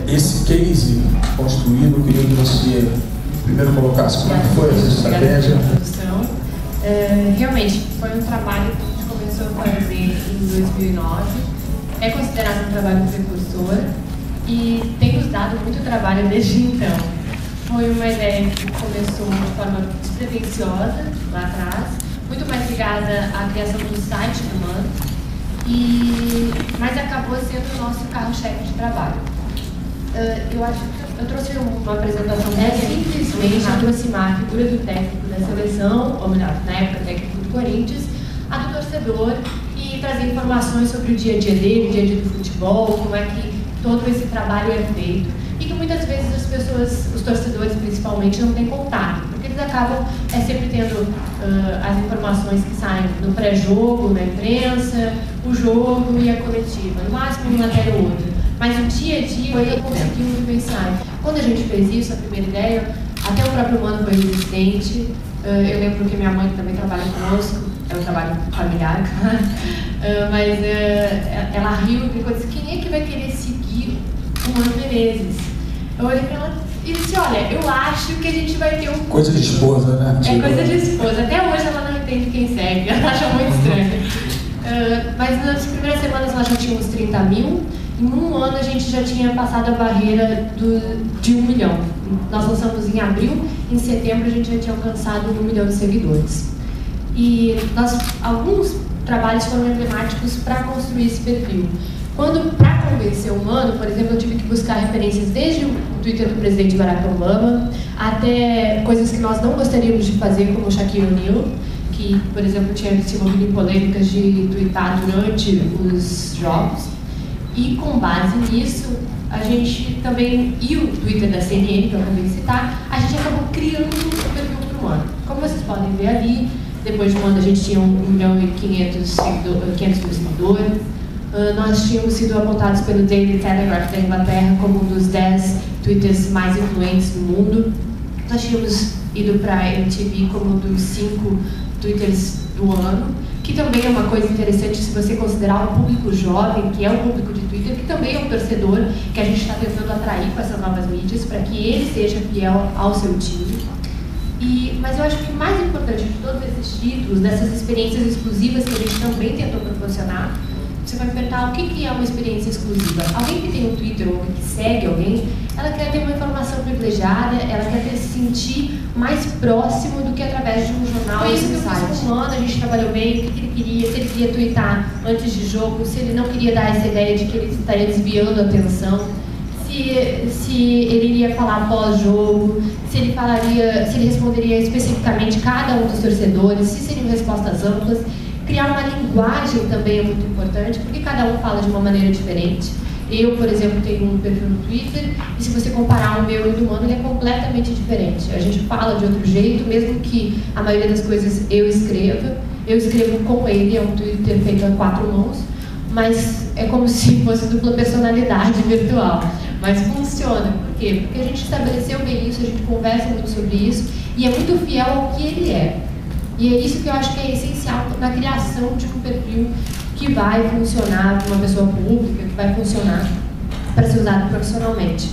Esse case construído, eu queria que você primeiro colocasse como é que foi essa estratégia. Realmente, foi um trabalho que a gente começou a fazer em 2009. É considerado um trabalho precursor e tem nos dado muito trabalho desde então. Foi uma ideia que começou de forma despretensiosa lá atrás, muito mais ligada à criação do site do Mano, mas acabou sendo o nosso carro-chefe de trabalho. Eu acho que eu trouxe uma apresentação que é simplesmente aproximar a figura do técnico da seleção, ou melhor, na época técnico do Corinthians, a do torcedor e trazer informações sobre o dia a dia dele, o dia a dia do futebol, como é que todo esse trabalho é feito. E que muitas vezes as pessoas, os torcedores principalmente, não têm contato, porque eles acabam sempre tendo as informações que saem no pré-jogo, na imprensa, o jogo e a coletiva, no máximo uma matéria ou outra. Mas o dia a dia eu consegui vivenciar. Quando a gente fez isso, a primeira ideia, até o próprio Mano foi resistente. Eu lembro que minha mãe também trabalha conosco, é um trabalho familiar, claro. Mas ela riu e disse: quem é que vai querer seguir o Mano Menezes? Eu olhei para ela e disse: olha, eu acho que a gente vai ter um... Coisa de esposa, né? É coisa de esposa. Até hoje ela não entende quem segue, ela acha muito estranho. Mas nas primeiras semanas nós já tínhamos 30 mil. Em um ano a gente já tinha passado a barreira de 1 milhão. Nós lançamos em abril, em setembro a gente já tinha alcançado 1 milhão de seguidores. E alguns trabalhos foram emblemáticos para construir esse perfil. Para convencer o Mano, por exemplo, eu tive que buscar referências desde o Twitter do presidente Barack Obama, até coisas que nós não gostaríamos de fazer, como o Shaquille O'Neal, que, por exemplo, tinha se envolvido em polêmicas de twittar durante os jogos. E com base nisso, a gente também, e o Twitter da CNN, que eu acabei de citar, a gente acabou criando o perfil para o Mano. Como vocês podem ver ali, depois de um ano a gente tinha 1 milhão e 500 mil seguidores. Nós tínhamos sido apontados pelo Daily Telegraph da Inglaterra como um dos 10 twitters mais influentes do mundo. Nós tínhamos ido para a MTV como um dos 5 twitters do ano, que também é uma coisa interessante se você considerar o público jovem, que é o público de Twitter, que também é um torcedor que a gente está tentando atrair com essas novas mídias, para que ele seja fiel ao seu time. Mas eu acho que o mais importante de todos esses títulos, dessas experiências exclusivas que a gente também tentou proporcionar, você vai me perguntar o que é uma experiência exclusiva. Alguém que tem um Twitter ou que segue alguém, ela quer ter uma informação privilegiada, ela quer se sentir mais próximo do que através de um jornal ou um site. A gente trabalhou bem, o que ele queria, se ele queria twittar antes de jogo, se ele não queria dar essa ideia de que ele estaria desviando a atenção, se ele iria falar pós-jogo, se ele responderia especificamente cada um dos torcedores, se seriam respostas amplas. Criar uma linguagem também é muito importante, porque cada um fala de uma maneira diferente. Eu, por exemplo, tenho um perfil no Twitter, e se você comparar o meu e o do Mano, ele é completamente diferente. A gente fala de outro jeito, mesmo que a maioria das coisas eu escrevo com ele, é um Twitter feito a 4 mãos, mas é como se fosse dupla personalidade virtual. Mas funciona. Por quê? Porque a gente estabeleceu bem isso, a gente conversa muito sobre isso, e é muito fiel ao que ele é. E é isso que eu acho que é essencial na criação de um perfil que vai funcionar para uma pessoa pública, que vai funcionar para ser usado profissionalmente.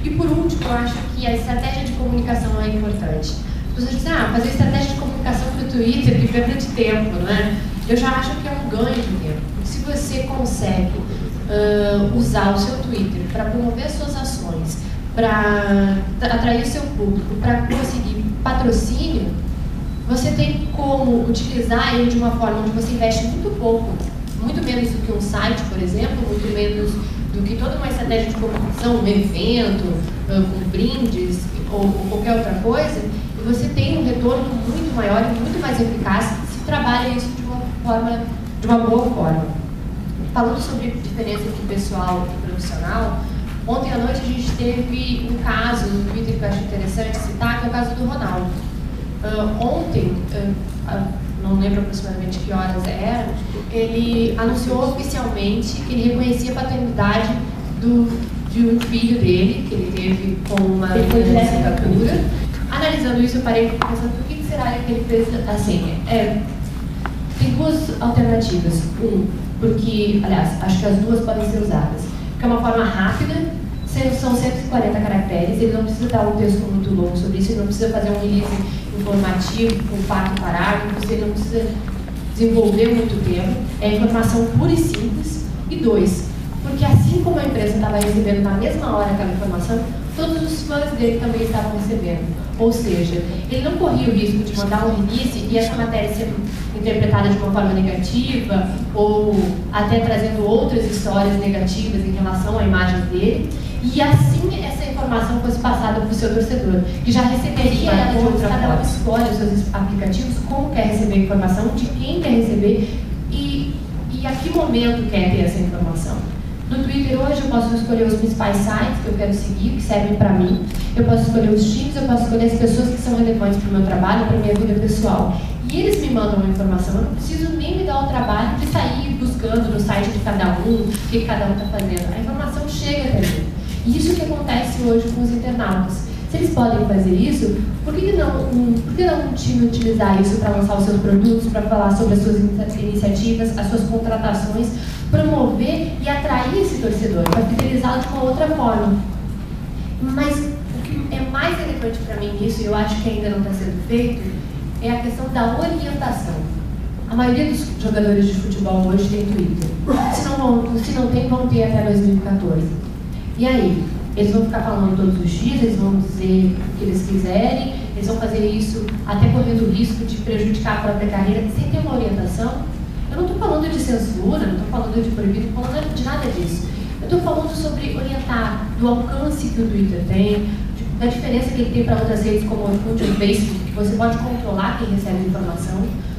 E por último, eu acho que a estratégia de comunicação é importante. As pessoas dizem, fazer estratégia de comunicação para o Twitter, que perda de tempo, né? Eu já acho que é um ganho de tempo. Se você consegue usar o seu Twitter para promover as suas ações, para atrair o seu público, para conseguir patrocínio, você tem como utilizar ele de uma forma onde você investe muito pouco, muito menos do que um site, por exemplo, muito menos do que toda uma estratégia de comunicação, um evento, com brindes ou qualquer outra coisa, e você tem um retorno muito maior e muito mais eficaz se trabalha isso de uma boa forma. Falando sobre a diferença entre pessoal e profissional, ontem à noite a gente teve um caso no Twitter que eu acho interessante citar, que é o caso do Ronaldo. Ontem, não lembro aproximadamente que horas era, ele anunciou oficialmente que ele reconhecia a paternidade de um filho dele, que ele teve com uma licenciatura. Analisando isso, eu parei pensando, por que será que ele fez assim? Tem duas alternativas. Porque, aliás, acho que as duas podem ser usadas. Porque é uma forma rápida, São 140 caracteres, ele não precisa dar um texto muito longo sobre isso, ele não precisa fazer um release informativo com 4 parágrafos, ele não precisa desenvolver muito tempo, é informação pura e simples. E 2, porque assim como a empresa estava recebendo na mesma hora aquela informação, todos os fãs dele também estavam recebendo. Ou seja, ele não corria o risco de mandar um release e essa matéria ser interpretada de uma forma negativa ou até trazendo outras histórias negativas em relação à imagem dele, e assim essa informação fosse passada para o seu torcedor, que já receberia ela de outra forma. Cada um escolhe os seus aplicativos, como quer receber a informação, de quem quer receber e a que momento quer ter essa informação. No Twitter hoje eu posso escolher os principais sites que eu quero seguir, que servem para mim. Eu posso escolher os times, eu posso escolher as pessoas que são relevantes para o meu trabalho, para a minha vida pessoal. E eles me mandam uma informação, eu não preciso nem me dar o trabalho de sair buscando no site de cada um, o que cada um está fazendo. A informação chega até mim. E isso que acontece hoje com os internautas. Se eles podem fazer isso, por que não um time utilizar isso para lançar os seus produtos, para falar sobre as suas iniciativas, as suas contratações, promover e atrair esse torcedor, para fidelizá-lo de uma outra forma? Mas o que é mais relevante para mim nisso, e eu acho que ainda não está sendo feito, é a questão da orientação. A maioria dos jogadores de futebol hoje tem Twitter. Se não tem, vão ter até 2014. E aí? Eles vão ficar falando todos os dias, eles vão dizer o que eles quiserem, eles vão fazer isso até correndo o risco de prejudicar a própria carreira, sem ter uma orientação. Eu não estou falando de censura, não estou falando de proibido, não estou falando de nada disso. Eu estou falando sobre orientar, do alcance que o Twitter tem, da diferença que ele tem para outras redes como o Orkut ou o Facebook, que você pode controlar quem recebe a informação.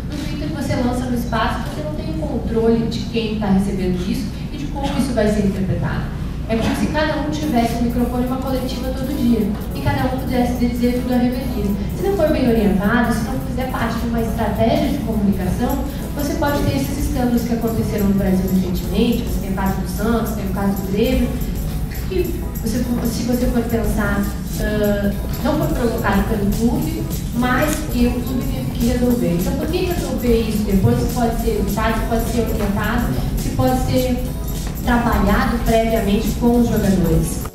No Twitter você lança no espaço, você não tem o controle de quem está recebendo isso e de como isso vai ser interpretado. É como se cada um tivesse um microfone e uma coletiva todo dia, e cada um pudesse dizer tudo a revelia. Se não for bem orientado, se não fizer parte de uma estratégia de comunicação, você pode ter esses escândalos que aconteceram no Brasil recentemente. Você tem o caso do Santos, tem o caso do Grêmio, que se você for pensar, não foi provocado pelo clube, mas que o clube teve que resolver. Então, por que resolver isso depois? Se pode ser evitado, se pode ser orientado, se pode ser trabalhado previamente com os jogadores.